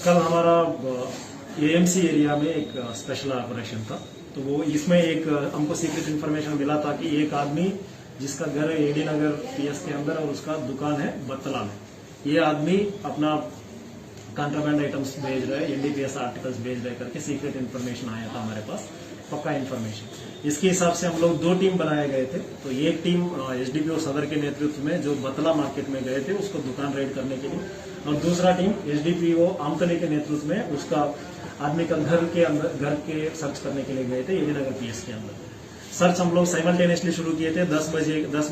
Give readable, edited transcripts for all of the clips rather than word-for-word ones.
कल हमारा AMC area में एक स्पेशल ऑपरेशन था। तो वो इसमें एक हमको सीक्रेट इन्फॉर्मेशन मिला था कि एक आदमी जिसका घर है एडी नगर पीएस के अंदर और उसका दुकान है बत्तला में, ये आदमी अपना कॉन्ट्राबैंड आइटम्स भेज रहे हैं, एनडीपीएस आर्टिकल्स भेज रहे करके सीक्रेट इन्फॉर्मेशन आया था हमारे पास, पक्का इन्फॉर्मेशन। इसके हिसाब से हम लोग 2 टीम बनाए गए थे। तो एक टीम एसडीपीओ सदर के नेतृत्व में जो बतला मार्केट में गए थे उसको दुकान रेड करने के लिए, और दूसरा टीम एसडीपीओ आमतली के नेतृत्व में उसका आदमी का घर के सर्च करने के लिए गए थे एडी नगर पीएस के अंदर। सर्च हम लोग साइमल्टेनियसली शुरू किए थे 10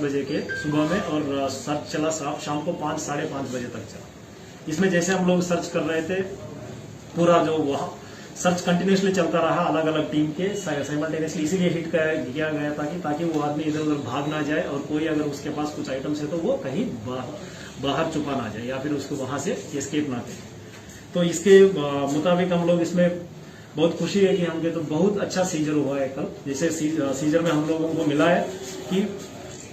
बजे के सुबह में, और सर्च चला शाम को 5 साढ़े 5 बजे तक चला। इसमें जैसे हम लोग सर्च कर रहे थे, पूरा जो वहां सर्च कंटिन्यूसली चलता रहा अलग अलग टीम के साइमल्टेनियसली, इसीलिए हिट किया गया था कि ताकि वो आदमी इधर उधर भाग ना जाए, और कोई अगर उसके पास कुछ आइटम्स है तो वो कहीं बाहर छुपा ना जाए या फिर उसको वहां से एस्केप ना करे। तो इसके मुताबिक हम लोग इसमें बहुत खुशी है कि हमके तो बहुत अच्छा सीजर हुआ है कल। जैसे सीजर में हम लोगों को मिला है कि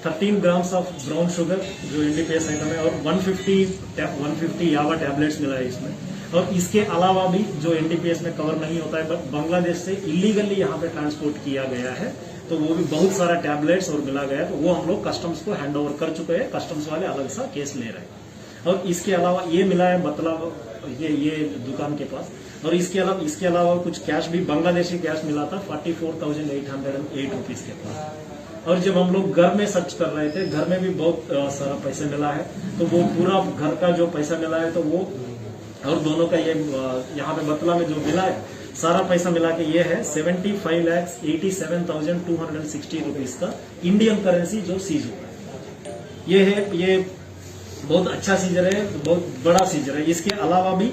13 ग्राम्स ऑफ ब्राउन शुगर जो एनडीपीएस आइटम है, और 150 यावा टैबलेट्स मिला है इसमें। और इसके अलावा भी जो एनडीपीएस में कवर नहीं होता है बट बांग्लादेश से इलीगली यहाँ पे ट्रांसपोर्ट किया गया है, तो वो भी बहुत सारा टैबलेट्स और मिला गया है। तो वो हम लोग कस्टम्स को हैंड ओवर कर चुके हैं, कस्टम्स वाले अलग सा केस ले रहे हैं। और इसके अलावा ये मिला है मतलब ये दुकान के पास, और इसके अलावा कुछ कैश भी बांग्लादेशी कैश मिला था 44,808 रुपीज के पास। और जब हम लोग घर में सर्च कर रहे थे, घर में भी बहुत सारा पैसा मिला है। तो वो पूरा घर का जो पैसा मिला है तो वो, और दोनों का ये यहाँ पे बतला में जो मिला है सारा पैसा मिला के ये है 75,87,260 रुपीज का इंडियन करेंसी जो सीज हुआ है। ये बहुत अच्छा सीजर है, बहुत बड़ा सीजर है। इसके अलावा भी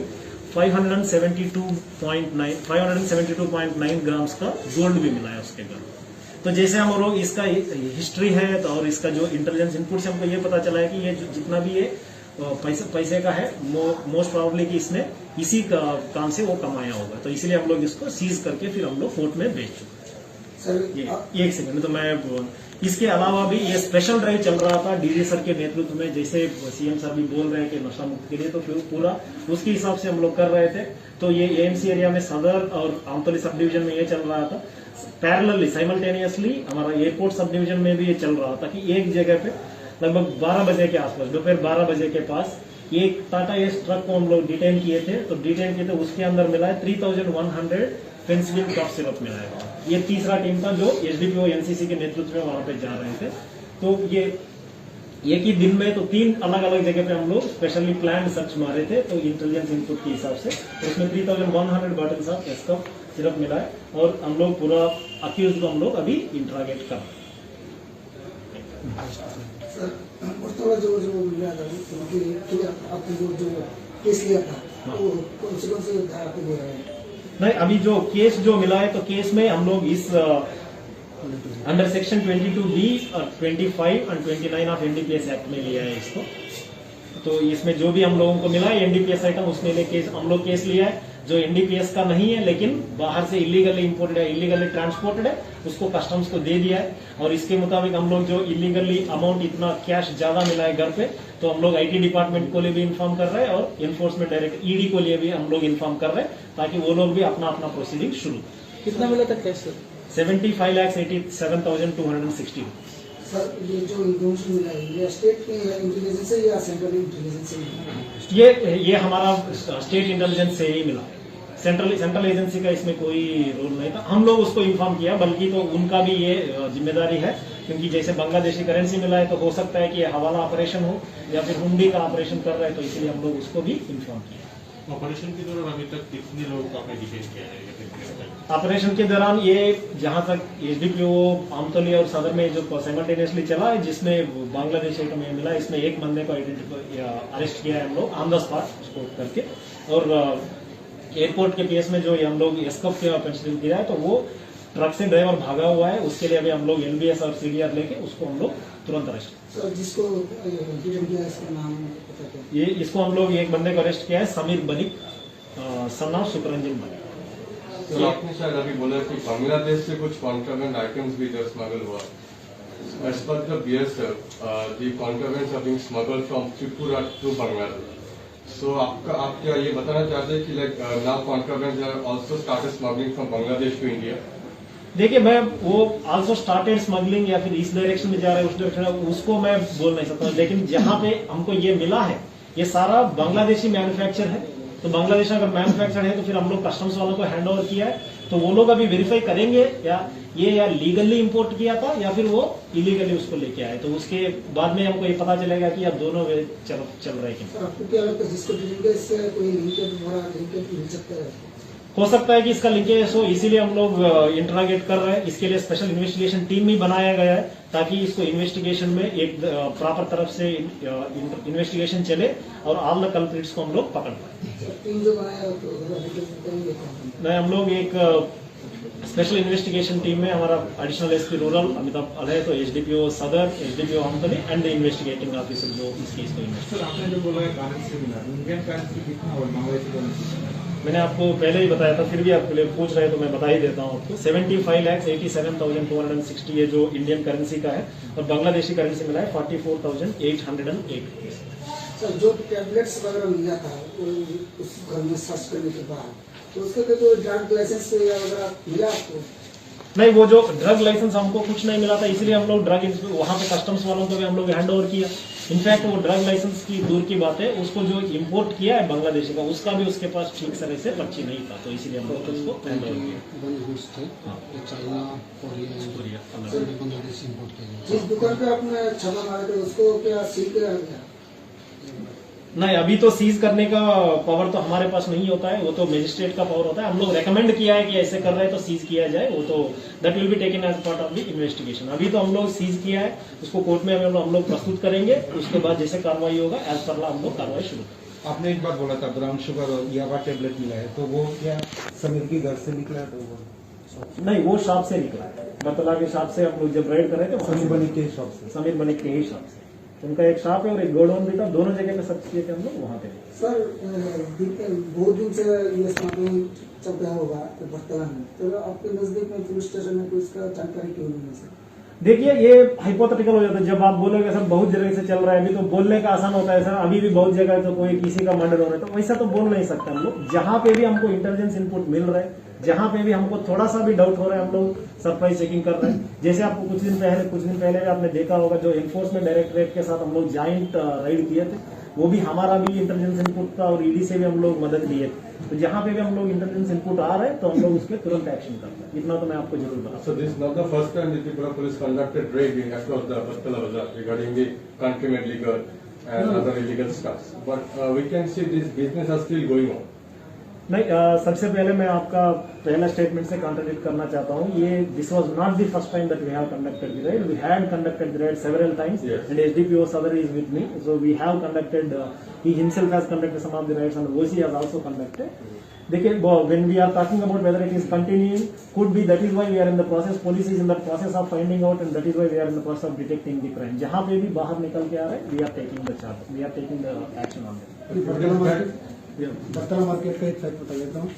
572.9 ग्राम्स का गोल्ड भी मिला है उसके घर। तो जैसे हम लोग इसका हिस्ट्री है तो और इसका जो इंटेलिजेंस इनपुट से हमको ये पता चला है कि ये जितना भी ये पैसे का है मोस्ट प्रोबेबली कि इसने इसी काम से वो कमाया होगा। तो इसलिए हम लोग इसको सीज करके फिर हम लोग कोर्ट में भेज चुके हैं। एक सेकंड, तो मैं इसके अलावा भी ये स्पेशल ड्राइव चल रहा था डीजी सर के नेतृत्व में, जैसे सीएम सर भी बोल रहे हैं कि नशा मुक्त के लिए, तो फिर पूरा उसके हिसाब से हम लोग कर रहे थे। तो ये एएमसी एरिया में सदर और आमतली सब डिवीजन में ये चल रहा था। पैरेलली साइमल्टेनियसली हमारा एयरपोर्ट सब डिवीजन में भी ये चल रहा था कि एक जगह पे लगभग 12 बजे के आसपास, दोपहर 12 बजे के पास एक टाटा एस ट्रक को हम लोग डिटेन किए थे। तो उसके अंदर मिला है 3100 पेंसिलिन कफ सिरप मिला है। ये तीसरा टीम था जो एसडीपीओ एनसीसी के नेतृत्व में वहां पे जा रहे थे। तो ये एक ही दिन में तो 3 अलग अलग जगह पे हम लोग स्पेशली प्लान सर्च मारे थे। तो इंटेलिजेंस इनपुट के हिसाब से उसमें 3100 bottles of S cough syrup मिला है, और हम लोग पूरा अक्यूज को हम लोग अभी इंट्रागेट कर रहे हैं। केस लिया था तो कौन से धारा पे दे रहे हैं? नहीं, अभी जो केस जो मिला है तो केस में हम लोग इस अंडर सेक्शन 22B और 25 और 29 ऑफ एनडीपीएस एक्ट में लिया है इसको। तो इसमें जो भी हम लोगों को मिला है एनडीपीएस आइटम उसमें हम लोग केस लिया है जो एनडीपीएस का नहीं है लेकिन बाहर से इलीगली इंपोर्टेड है, इलीगली ट्रांसपोर्टेड है, उसको कस्टम्स को दे दिया है। और इसके मुताबिक हम लोग जो इलीगली अमाउंट इतना कैश ज्यादा मिला है घर पे, तो हम लोग आईटी डिपार्टमेंट को लिए भी इन्फॉर्म कर रहे हैं और एनफोर्समेंट डायरेक्टर ईडी को लिए भी हम लोग इन्फॉर्म कर रहे हैं ताकि वो लोग भी अपना प्रोसीडिंग शुरू करें। कितना मिला था कैश? 75,87,260। सर ये जो इन्फॉर्मेशन मिला है ये स्टेट इंटेलिजेंस से या सेंट्रल इंटेलिजेंस से? ये हमारा स्टेट इंटेलिजेंस से ही मिला। सेंट्रल एजेंसी का इसमें कोई रोल नहीं था। हम लोग उसको इन्फॉर्म किया, बल्कि तो उनका भी ये जिम्मेदारी है, क्योंकि जैसे बांग्लादेशी करेंसी मिला है तो हो सकता है कि ये हवाला ऑपरेशन हो या फिर हुंडी का ऑपरेशन कर रहा है, तो इसलिए हम लोग उसको भी इन्फॉर्म किया। ऑपरेशन के दौरान अभी तक कितने लोगों को आपने डिटेन किया है? ऑपरेशन के दौरान ये जहां तक एसडीपीओ आमतली और सदर में जो साइमल्टेनियसली चला है, जिसमें बांग्लादेश आइटम में मिला, इसमें एक बंदे को अरेस्ट किया है हम लोग ऑन द स्पॉट उसको करके। और एयरपोर्ट के पीएस में जो हम लोग एस्कफ के पेंसिल किया है तो वो ट्रक से ड्राइवर भागा हुआ है, उसके लिए अभी हम लोग एलबीएस और सीडीआर लेके उसको हम लोग तुरंत अरेस्ट। सर जिसको डिटेन किया है इसका नाम पता क्या? ये इसको हम लोग एक बंदे को अरेस्ट किया है, समीर बनिक, सन ऑफ सुकरंजन बनिक। तो आपने शायद अभी बोला कि बांग्लादेश से कुछ कॉन्ट्राबैंड आइटम्स भी इधर स्मगल हुआ। As per the BSF, the contrabands are being smuggled from Tripura to Bangladesh. So आप क्या ये बताना चाहते हैं कि like now contrabands are also started smuggling from Bangladesh to India? देखिए मैं वो आल्सो स्टार्टेड स्मगलिंग या फिर इस डायरेक्शन में जा रहा है उस डायरेक्शन में उसको मैं बोल नहीं सकता, लेकिन जहां पे हमको ये मिला है ये सारा बांग्लादेशी मैन्युफैक्चर है। तो बांग्लादेश अगर मैन्युफैक्चर है तो फिर हम लोग कस्टम्स वालों को हैंड ओवर किया है, तो वो लोग अभी वेरीफाई करेंगे या लीगली इंपोर्ट किया था या फिर वो इलीगली उसको लेके आए, तो उसके बाद में हमको ये पता चलेगा कि अब दोनों वे चल रहे हैं। सर आपको क्या लगता है जिसको ढूंढेंगे इससे कोई लिंकेज बड़ा लिंकेज मिल सकता है? हो सकता है कि इसका लिंकेज हो, इसीलिए हम लोग इंटरागेट कर रहे हैं। इसके लिए स्पेशल इन्वेस्टिगेशन टीम भी बनाया गया है ताकि इसको इन्वेस्टिगेशन में एक प्रॉपर तरफ से इन्वेस्टिगेशन चले और ऑल द कल्प्रिट्स को हम लोग पकड़ पाए। टीम जो बनाया तो डिटेल्स बताएंगे कौन? नहीं, हम लोग एक स्पेशल इन्वेस्टिगेशन टीम में हमारा additional SP rural Amitabh Alay, तो SDPO Sadar, SDPO Hamtali and the investigating officer जो इस केस को इन्वेस्टिगेट। सर आपने जो बोला है करेंसी मिला, इंडियन करेंसी कितना और बांग्लादेशी करेंसी? मैंने आपको पहले ही बताया था, फिर भी आप पूछ रहे हैं तो मैं बता ही देता हूँ आपको। 75,87,260 ये जो इंडियन करेंसी का है और बांग्लादेशी करेंसी मिला है 44,808। सर जो टैबलेट्स वगैरह मिला था उस घर में सर्च करने के बाद तो उसके लिए जो ड्रग लाइसेंस वगैरह मिला आपको? नहीं, वो जो ड्रग लाइसेंस हमको कुछ नहीं मिला था, इसलिए हम लोग ड्रग वहां पे कस्टम्स वालों को भी हम लोग हैंड ओवर किया। इनफैक्ट वो ड्रग लाइसेंस की दूर की बात है, उसको जो इंपोर्ट किया है बांग्लादेशी का उसका भी उसके पास ठीक तरह से पर्ची नहीं था, तो इसीलिए हम लोग उसको हैंड ओवर किया। वन गुड्स थे ये चाइना कोरिया, बांग्लादेश इंपोर्ट किया। जिस दुकान पे आपने छापा मारा था उसको क्या सील किया गया? नहीं, अभी तो सीज करने का पावर तो हमारे पास नहीं होता है, वो तो मजिस्ट्रेट का पावर होता है। हम लोग रेकमेंड किया है कि ऐसे कर रहे हैं तो सीज किया जाए, वो तो that will be taken as part of the investigation. अभी तो हम लोग सीज किया है, उसको कोर्ट में हम लोग प्रस्तुत करेंगे, उसके बाद जैसे कार्रवाई होगा एज पर हम लोग कार्रवाई शुरू करेंगे। आपने एक बार बोला था ब्राउन शुगर और याबा टेबलेट मिला है, तो वो क्या समीर की घर से निकला है? तो वो नहीं, वो शॉप से निकला है, बतला के शॉप से हम लोग जब रेड कर रहे थे समीर बनी के शॉप से। समीर बनिक के ही शॉप से। उनका एक शॉप है और एक गोडाउन भी था, दोनों जगह पे सर्च किए थे हम लोग वहां पे। सर बहुत दिन से ये स्मगलिंग चल रहा होगा तो बर्तला में, तो आपके नजदीक में पुलिस स्टेशन में कोई इसका जानकारी क्यों नहीं है सर? देखिए ये हाइपोथेटिकल हो जाता है जब आप बोलोगे सर बहुत जगह से चल रहा है, अभी तो बोलने का आसान होता है सर, अभी भी बहुत जगह तो कोई किसी का मर्डर हो रहा है, तो वैसा तो बोल नहीं सकते हम लोग। जहां पे भी हमको इंटेलिजेंस इनपुट मिल रहा है, जहां पे भी हमको थोड़ा सा भी डाउट हो रहा है, हम लोग सरप्राइज चेकिंग कर रहे हैं। जैसे आपको कुछ दिन पहले भी आपने देखा होगा जो एनफोर्समेंट डायरेक्टरेट के साथ हम लोग ज्वाइंट राइड किए थे, वो भी हमारा भी इंटेलिजेंस इनपुट था और ईडी से भी हम लोग मदद लिए थे। तो जहां पे भी हम लोग इंटेलिजेंस इनपुट आ रहा है तो हम लोग उसके तुरंत एक्शन करते हैं, इतना तो मैं आपको जरूर बता। So this is not the first time the Tripura police conducted raid across the Bastala Bazaar regarding the country-made liquor and other illegal stuff. But we can see this business are still going on. नहीं, सबसे पहले मैं आपका पहला statement से contradict करना चाहता हूँ। ये this was not the first time that we have conducted the raid, we had conducted the raid several times and SDPO Sadar is with me, so we have conducted, he himself has conducted some of the raids and OC has also conducted. देखिए when we are talking about whether it is continuing, could be that is why we are in the process, police is in the process of finding out and that is why we are in the process of detecting the crime. जहां पे भी बाहर निकल के आ रहे हैं we are taking the charge, we are taking the action on it. Bartala market का एक फैक्ट बता देता हूँ।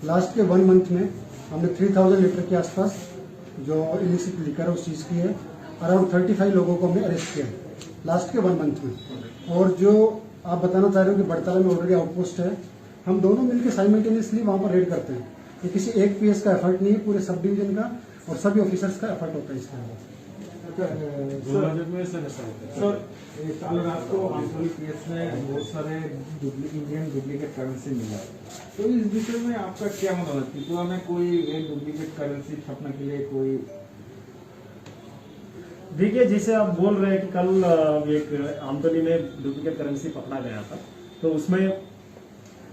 लास्ट के 1 मंथ में हमने 3000 लीटर के आसपास जो इलिसिट लिकर है उस चीज़ की है, अराउंड 35 लोगों को हमने अरेस्ट किया लास्ट के 1 मंथ में। और जो आप बताना चाह रहे हो कि बड़तला में ऑलरेडी आउटपोस्ट है, हम दोनों मिलकर साइमल्टेनियसली वहाँ पर रेड करते हैं। ये किसी एक पीएस का एफर्ट नहीं है, पूरे सब डिवीजन का और सभी ऑफिसर्स का एफर्ट होता है इसके अंदर। सर कल रात को आंचलिक केस में बहुत सारे इंडियन डुप्लीकेट करेंसी मिला, तो इस विषय में आपका क्या मतलब है? त्रिपुरा में कोई एक डुप्लीकेट करेंसी छापने के लिए कोई? देखिए जैसे आप बोल रहे हैं कि कल एक आमतली में डुप्लीकेट करेंसी पकड़ा गया था, तो उसमें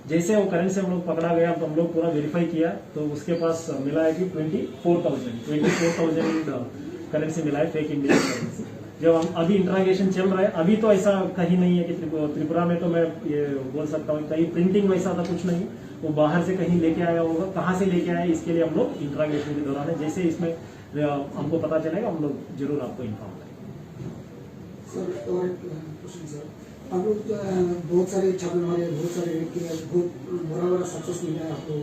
जैसे वो करेंसी हम लोग पकड़ा गया तो हम लोग पूरा वेरीफाई किया तो उसके पास मिला है कि 24,000 करेंसी मिला है, फेक इंडियन करेंसी। जब हम अभी इंट्रागेशन चल रहा है, अभी तो ऐसा कहीं नहीं है कि त्रिपुरा में, तो मैं ये बोल सकता हूँ कहीं प्रिंटिंग वैसा था कुछ नहीं, वो बाहर से कहीं लेके आया होगा, कहाँ से लेके आया इसके लिए हम लोग इंट्रागेशन के दौरान है, जैसे इसमें हमको पता चलेगा हम लोग जरूर आपको इन्फॉर्म करेंगे। सर और एक क्वेश्चन सर, आप लोग बहुत सारे छापे मारे, बहुत सारे रेड किए, बहुत बड़ा सक्सेस मिला है आपको,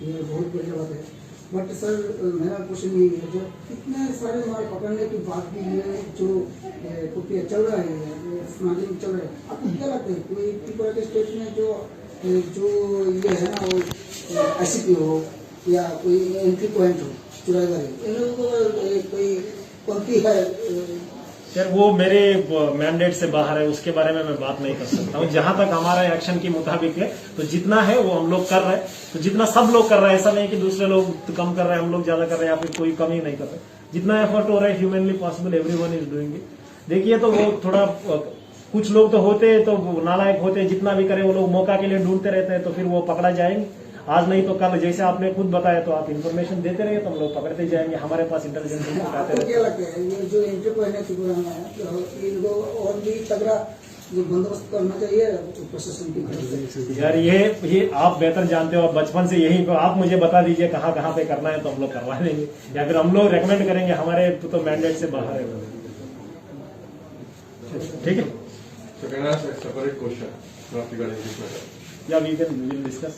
ये बहुत बढ़िया बात है। बट सर मेरा क्वेश्चन ये है, जो इतने सारे माल पकड़ने के बाद भी ये जो प्रक्रिया चल रहा है, स्मगलिंग चल रहा है, आपको क्या लगता है कोई त्रिपुरा के स्टेट में जो ये है ना, वो ICP हो या कोई एंट्री पॉइंट हो चुराईबारी, इन लोगों को कोई कमती है? यार वो मेरे मैंडेट से बाहर है, उसके बारे में मैं बात नहीं कर सकता हूँ। जहां तक हमारा एक्शन के मुताबिक है तो जितना है वो हम लोग कर रहे हैं, तो जितना सब लोग कर रहे हैं, ऐसा नहीं कि दूसरे लोग तो कम कर रहे हैं हम लोग ज्यादा कर रहे हैं या फिर कोई कमी नहीं कर रहे। जितना एफर्ट हो रहा है humanly possible everyone is doing it. देखिए तो वो थोड़ा कुछ लोग तो होते हैं तो नालायक होते हैं, जितना भी करे वो लोग मौका के लिए ढूंढते रहते हैं, तो फिर वो पकड़ा जाएंगे। आज नहीं तो कल, जैसे आपने खुद बताया, तो आप इन्फॉर्मेशन देते रहिए तो हम लोग पकड़ते जाएंगे। हमारे पास इंटेलिजेंस बताते आपको रहते क्या लगता है ये जो एंट्री पॉइंट है त्रिपुरा में, तो इनको और भी तगड़ा जो बंदोबस्त करना चाहिए प्रशासन की तरफ से? यार ये आप बेहतर जानते हो, बचपन से यही आप मुझे बता दीजिए कहाँ कहाँ पे करना है तो हम लोग करवा देंगे, या फिर हम लोग रेकमेंड करेंगे, हमारे तो मैंडेट से बाहर है। ठीक है, So can I ask a separate question, not regarding this matter? या वी कैन डिस्कस।